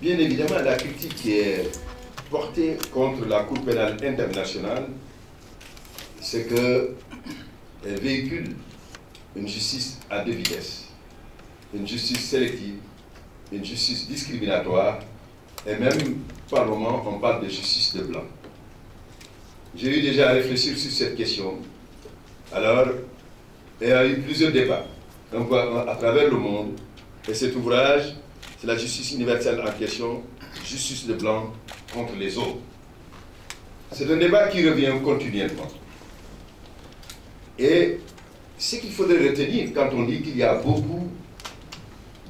Bien évidemment, la critique qui est portée contre la Cour pénale internationale, c'est qu'elle véhicule une justice à deux vitesses, une justice sélective, une justice discriminatoire, et même par moments on parle de justice de blanc. J'ai eu déjà à réfléchir sur cette question. Alors, il y a eu plusieurs débats à travers le monde, et cet ouvrage, c'est la justice universelle en question, justice de blanc contre les autres. C'est un débat qui revient continuellement. Et ce qu'il faudrait retenir quand on dit qu'il y a beaucoup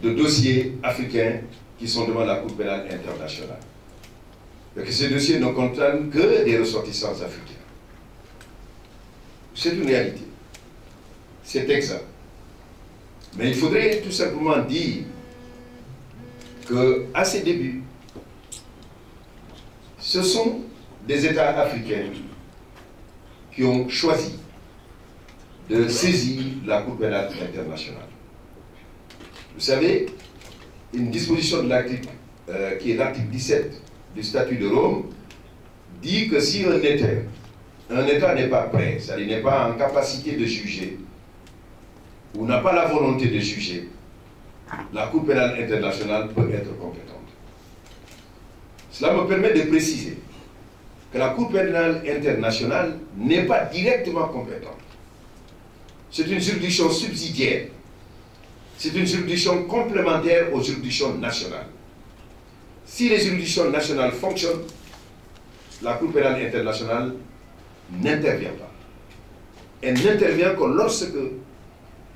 de dossiers africains qui sont devant la Cour pénale internationale, et que ces dossiers ne concernent que des ressortissants africains. C'est une réalité. C'est exact. Mais il faudrait tout simplement dire qu'à ses débuts, ce sont des États africains qui ont choisi de saisir la Cour pénale internationale. Vous savez, une disposition de l'article, qui est l'article 17 du statut de Rome, dit que si un État n'est pas prêt, c'est-à-dire n'est pas en capacité de juger, ou n'a pas la volonté de juger, la Cour pénale internationale peut être compétente. Cela me permet de préciser que la Cour pénale internationale n'est pas directement compétente. C'est une juridiction subsidiaire. C'est une juridiction complémentaire aux juridictions nationales. Si les juridictions nationales fonctionnent, la Cour pénale internationale n'intervient pas. Elle n'intervient que lorsque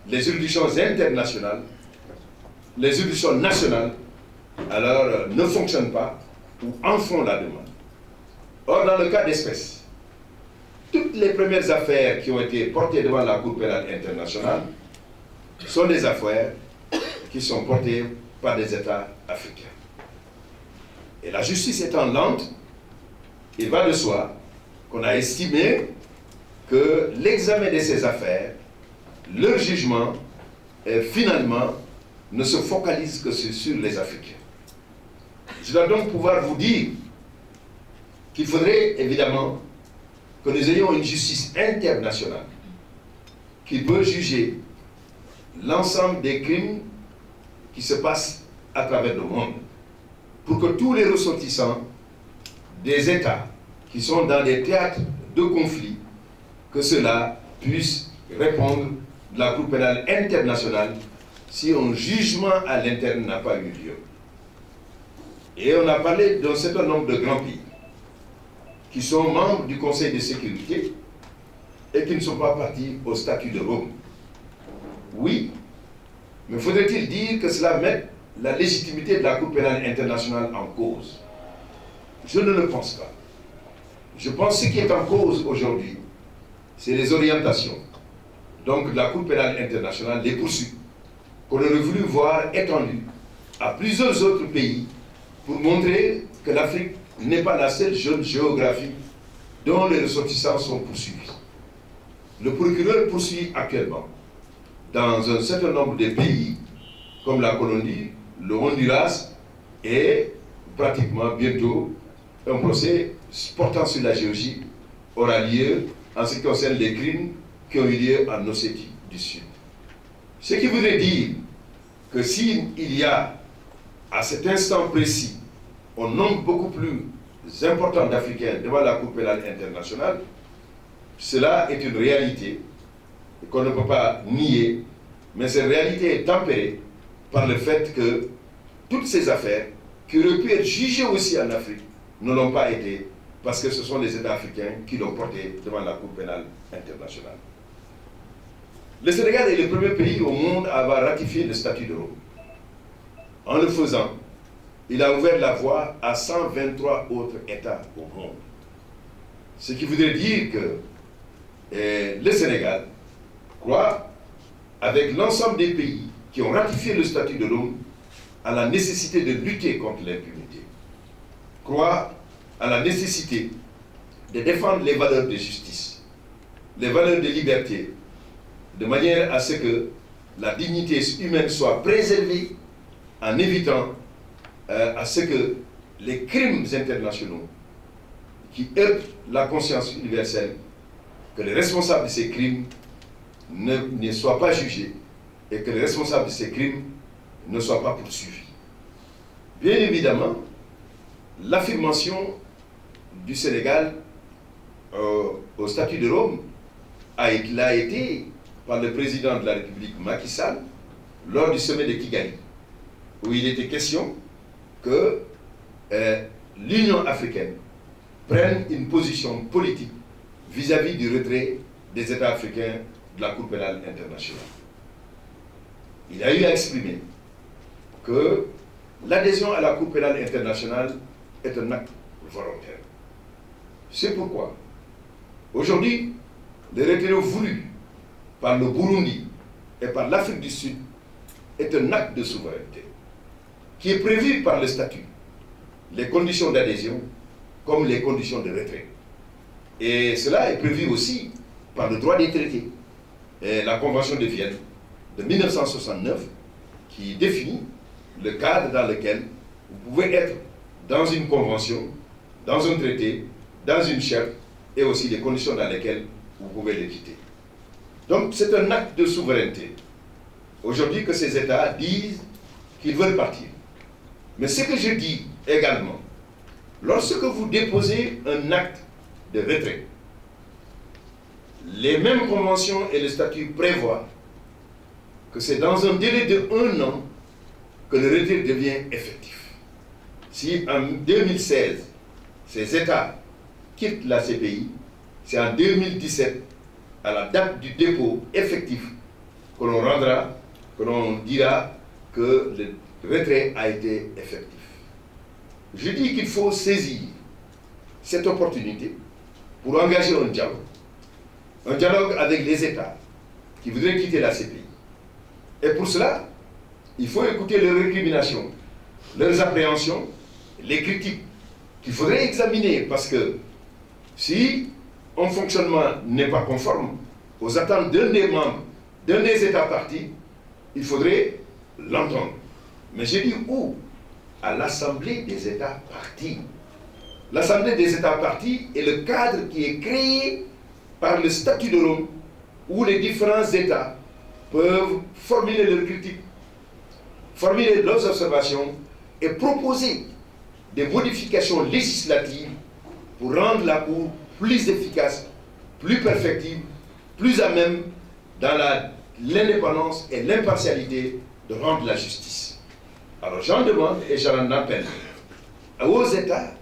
les juridictions internationales, les juridictions nationales, alors ne fonctionnent pas ou en font la demande. Or, dans le cas d'espèce, toutes les premières affaires qui ont été portées devant la Cour pénale internationale sont des affaires qui sont portées par des États africains. Et la justice étant lente, il va de soi qu'on a estimé que l'examen de ces affaires, leur jugement, finalement, ne se focalise que sur les Africains. Je dois donc pouvoir vous dire qu'il faudrait évidemment que nous ayons une justice internationale qui peut juger l'ensemble des crimes qui se passent à travers le monde, pour que tous les ressortissants des États qui sont dans des théâtres de conflit, que cela puisse répondre de la Cour pénale internationale si un jugement à l'interne n'a pas eu lieu. Et on a parlé d'un certain nombre de grands pays qui sont membres du Conseil de sécurité et qui ne sont pas partis au statut de Rome. Oui, mais faudrait-il dire que cela mette la légitimité de la Cour pénale internationale en cause? Je ne le pense pas. Je pense que ce qui est en cause aujourd'hui, c'est les orientations, donc de la Cour pénale internationale, les poursuites qu'on aurait voulu voir étendues à plusieurs autres pays pour montrer que l'Afrique n'est pas la seule zone géographique dont les ressortissants sont poursuivis. Le procureur poursuit actuellement dans un certain nombre de pays, comme la Colombie, le Honduras, et pratiquement bientôt, un procès portant sur la Géorgie aura lieu en ce qui concerne les crimes qui ont eu lieu en Ossétie du Sud. Ce qui voudrait dire que s'il y a, à cet instant précis, un nombre beaucoup plus important d'Africains devant la Cour pénale internationale, cela est une réalité qu'on ne peut pas nier, mais cette réalité est tempérée par le fait que toutes ces affaires, qui auraient pu être jugées aussi en Afrique, ne l'ont pas été, parce que ce sont les États africains qui l'ont porté devant la Cour pénale internationale. Le Sénégal est le premier pays au monde à avoir ratifié le statut de Rome. En le faisant, il a ouvert la voie à 123 autres États au monde. Ce qui voudrait dire que le Sénégal croit, avec l'ensemble des pays qui ont ratifié le statut de Rome, à la nécessité de lutter contre l'impunité, croit à la nécessité de défendre les valeurs de justice, les valeurs de liberté, de manière à ce que la dignité humaine soit préservée en évitant à ce que les crimes internationaux qui heurtent la conscience universelle, que les responsables de ces crimes ne soient pas jugés et que les responsables de ces crimes ne soient pas poursuivis. Bien évidemment, l'affirmation du Sénégal au statut de Rome l'a été par le président de la République Macky Sall lors du sommet de Kigali, où il était question que l'Union africaine prenne une position politique vis-à-vis du retrait des États africains de la Cour pénale internationale. Il a eu à exprimer que l'adhésion à la Cour pénale internationale est un acte volontaire. C'est pourquoi, aujourd'hui, le retrait voulu par le Burundi et par l'Afrique du Sud est un acte de souveraineté qui est prévu par le statut, les conditions d'adhésion comme les conditions de retrait. Et cela est prévu aussi par le droit des traités et la Convention de Vienne de 1969 qui définit le cadre dans lequel vous pouvez être dans une convention, dans un traité, dans une charte et aussi les conditions dans lesquelles vous pouvez le quitter. Donc c'est un acte de souveraineté. Aujourd'hui que ces États disent qu'ils veulent partir. Mais ce que je dis également, lorsque vous déposez un acte de retrait, les mêmes conventions et le statut prévoient que c'est dans un délai de 1 an que le retrait devient effectif. Si en 2016, ces États quittent la CPI, c'est en 2017, à la date du dépôt effectif, que l'on dira que le retrait a été effectif. Je dis qu'il faut saisir cette opportunité pour engager un dialogue avec les États qui voudraient quitter la CPI. Et pour cela, il faut écouter leurs récriminations, leurs appréhensions, les critiques qu'il faudrait examiner, parce que si un fonctionnement n'est pas conforme aux attentes d'un des membres, d'un des États partis, il faudrait l'entendre. Mais j'ai dit où? À l'Assemblée des États partis. L'Assemblée des États partis est le cadre qui est créé par le statut de Rome, où les différents États peuvent formuler leurs critiques, formuler leurs observations et proposer des modifications législatives pour rendre la Cour plus efficace, plus perfectible, plus à même dans l'indépendance et l'impartialité de rendre la justice. Alors j'en demande et j'en appelle aux États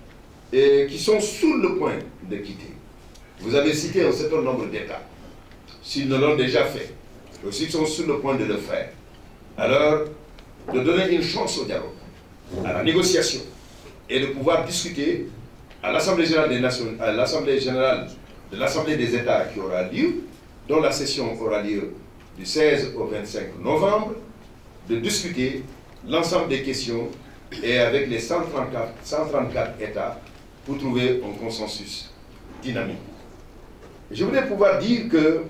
qui sont sur le point de quitter. Vous avez cité un certain nombre d'États. S'ils ne l'ont déjà fait, ou s'ils sont sur le point de le faire, alors de donner une chance au dialogue, à la négociation, et de pouvoir discuter à l'Assemblée générale des Nations, à l'Assemblée générale de l'Assemblée des États qui aura lieu, dont la session aura lieu du 16 au 25 novembre, de discuter l'ensemble des questions et avec les 134 États pour trouver un consensus dynamique. Je voudrais pouvoir dire que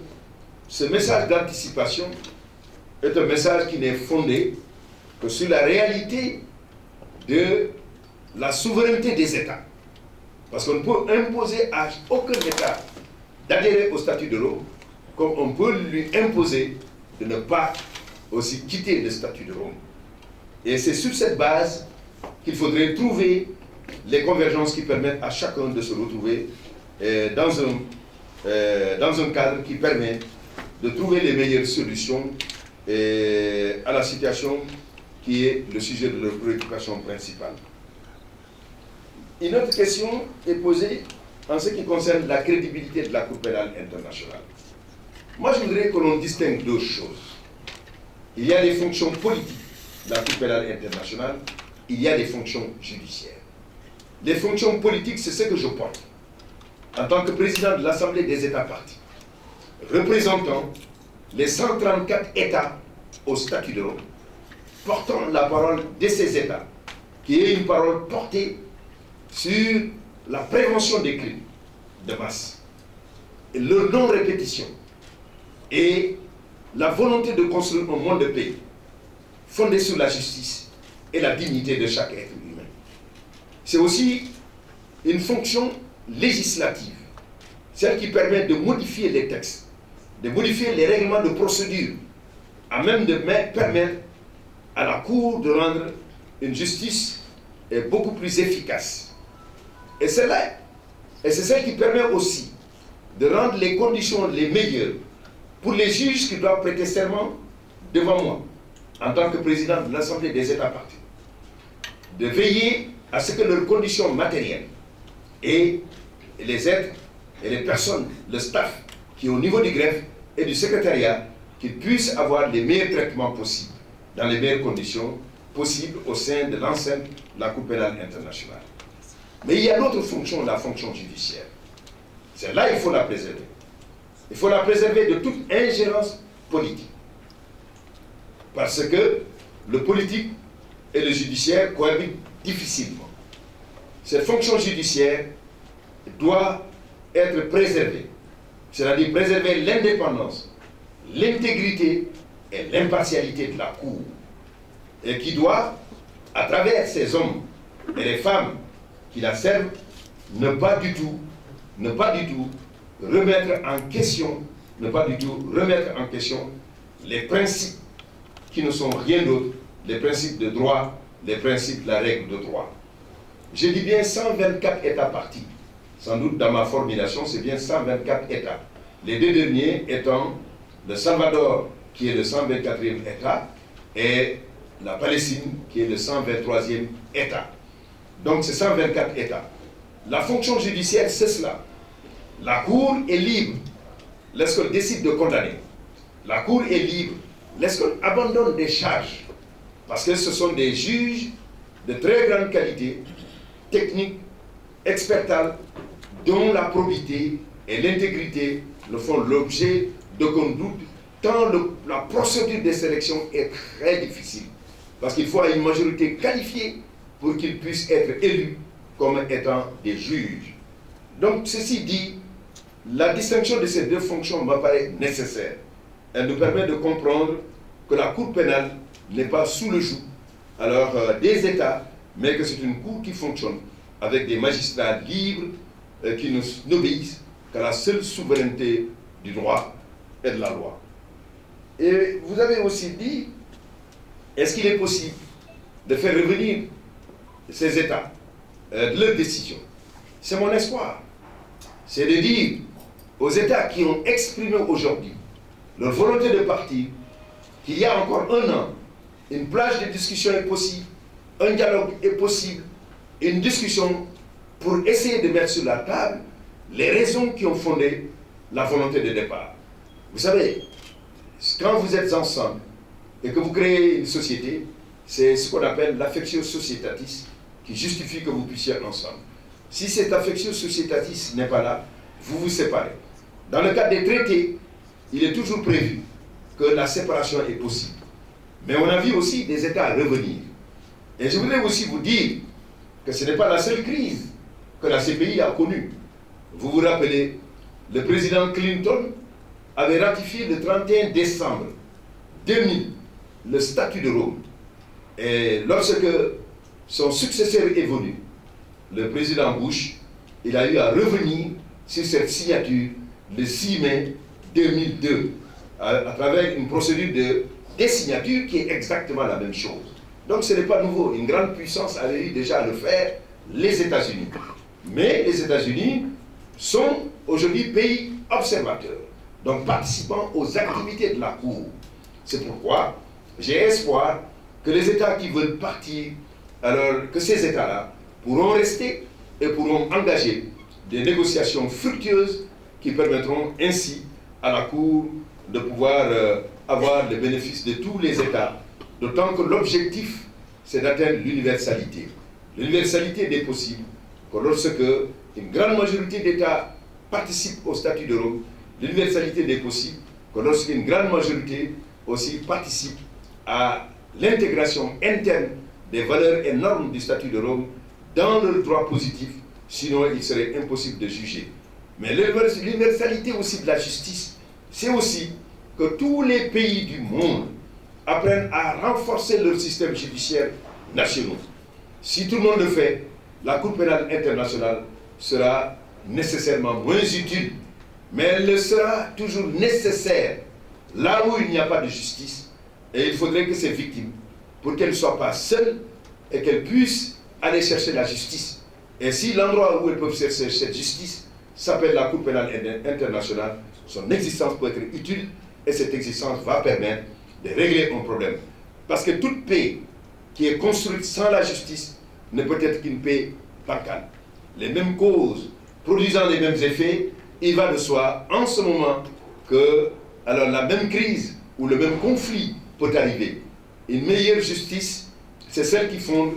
ce message d'anticipation est un message qui n'est fondé que sur la réalité de la souveraineté des États. Parce qu'on ne peut imposer à aucun État d'adhérer au statut de Rome, comme on peut lui imposer de ne pas aussi quitter le statut de Rome. Et c'est sur cette base qu'il faudrait trouver les convergences qui permettent à chacun de se retrouver dans un cadre qui permet de trouver les meilleures solutions à la situation qui est le sujet de leur préoccupation principale. Une autre question est posée en ce qui concerne la crédibilité de la Cour pénale internationale. Moi, je voudrais que l'on distingue deux choses. Il y a les fonctions politiques de la Cour pénale internationale, il y a les fonctions judiciaires. Les fonctions politiques, c'est ce que je porte en tant que président de l'Assemblée des États partis, représentant les 134 États au statut de Rome, portant la parole de ces États, qui est une parole portée sur la prévention des crimes de masse, et leur non-répétition, et la volonté de construire un monde de paix fondé sur la justice et la dignité de chaque être humain. c'est aussi une fonction législative, celle qui permet de modifier les textes, de modifier les règlements de procédure, à même de permettre à la Cour de rendre une justice beaucoup plus efficace. Et c'est celle qui permet aussi de rendre les conditions les meilleures pour les juges qui doivent prêter serment devant moi, en tant que président de l'Assemblée des États parties, de veiller à ce que leurs conditions matérielles et les êtres et les personnes, le staff qui est au niveau du greffe et du secrétariat, qu'ils puissent avoir les meilleurs traitements possibles, dans les meilleures conditions possibles au sein de l'enceinte de la Cour pénale internationale. Mais il y a l'autre fonction, la fonction judiciaire. Celle-là, il faut la préserver. Il faut la préserver de toute ingérence politique. Parce que le politique et le judiciaire cohabitent difficilement. Cette fonction judiciaire doit être préservée. C'est-à-dire préserver l'indépendance, l'intégrité et l'impartialité de la Cour. Et qui doit, à travers ces hommes et les femmes qui la servent, ne pas du tout remettre en question les principes qui ne sont rien d'autre, les principes de droit, les principes de la règle de droit. Je dis bien 124 États partis. Sans doute dans ma formulation, c'est bien 124 États. Les deux derniers étant le Salvador, qui est le 124e État, et la Palestine, qui est le 123e État. Donc c'est 124 États. La fonction judiciaire, c'est cela. La Cour est libre lorsqu'elle décide de condamner. La Cour est libre lorsqu'elle abandonne des charges. Parce que ce sont des juges de très grande qualité, technique, expertale, dont la probité et l'intégrité ne font l'objet d'aucun doute, tant la procédure de sélection est très difficile. Parce qu'il faut une majorité qualifiée pour qu'ils puissent être élus comme étant des juges. Donc, ceci dit, la distinction de ces deux fonctions m'apparaît nécessaire. Elle nous permet de comprendre que la Cour pénale n'est pas sous le joug des États, mais que c'est une Cour qui fonctionne avec des magistrats libres qui n'obéissent qu'à la seule souveraineté du droit et de la loi. Et vous avez aussi dit, est-ce qu'il est possible de faire revenir ces États de leurs décisions? C'est mon espoir. C'est de dire aux États qui ont exprimé aujourd'hui leur volonté de partir qu'il y a encore un an, une plage de discussion est possible, un dialogue est possible, une discussion pour essayer de mettre sur la table les raisons qui ont fondé la volonté de départ. Vous savez, quand vous êtes ensemble et que vous créez une société, c'est ce qu'on appelle l'affectio societatis qui justifie que vous puissiez être ensemble. Si cette affectio societatis n'est pas là, vous vous séparez. Dans le cadre des traités, il est toujours prévu que la séparation est possible. Mais on a vu aussi des États revenir. Et je voudrais aussi vous dire que ce n'est pas la seule crise que la CPI a connue. Vous vous rappelez, le président Clinton avait ratifié le 31 décembre 2000 le statut de Rome. Et lorsque son successeur est venu, le président Bush, il a eu à revenir sur cette signature le 6 mai 2002, à travers une procédure de désignature qui est exactement la même chose. Donc ce n'est pas nouveau. Une grande puissance avait eu déjà à le faire, les États-Unis. Mais les États-Unis sont aujourd'hui pays observateurs, donc participant aux activités de la Cour. C'est pourquoi j'ai espoir que les États qui veulent partir, alors que ces États-là pourront rester et pourront engager des négociations fructueuses qui permettront ainsi à la Cour de pouvoir avoir les bénéfices de tous les États, d'autant que l'objectif, c'est d'atteindre l'universalité. L'universalité n'est possible que lorsque une grande majorité d'États participent au statut de Rome. L'universalité n'est possible que lorsqu'une grande majorité aussi participe à l'intégration interne des valeurs et normes du statut de Rome dans le droit positif, sinon il serait impossible de juger. Mais l'universalité aussi de la justice, c'est aussi que tous les pays du monde apprennent à renforcer leur système judiciaire national. Si tout le monde le fait, la Cour pénale internationale sera nécessairement moins utile, mais elle le sera toujours nécessaire là où il n'y a pas de justice. Et il faudrait que ces victimes, pour qu'elles ne soient pas seules et qu'elles puissent aller chercher la justice. Et si l'endroit où elles peuvent chercher cette justice s'appelle la Cour pénale internationale, son existence peut être utile et cette existence va permettre de régler un problème. Parce que toute paix qui est construite sans la justice ne peut être qu'une paix bancale. Les mêmes causes produisant les mêmes effets, il va de soi en ce moment que alors la même crise ou le même conflit peut arriver. Une meilleure justice, c'est celle qui fonde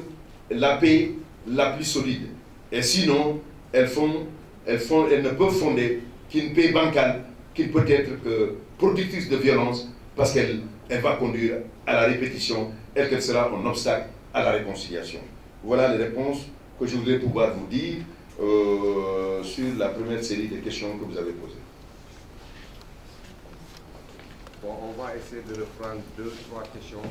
la paix la plus solide. Et sinon, elles ne peuvent fonder qu'une paix bancale qui ne peut être que productrice de violence parce qu'elle va conduire à la répétition et qu'elle sera un obstacle à la réconciliation. Voilà les réponses que je voudrais pouvoir vous dire sur la première série de questions que vous avez posées. Bon, on va essayer de reprendre 2 ou 3 questions.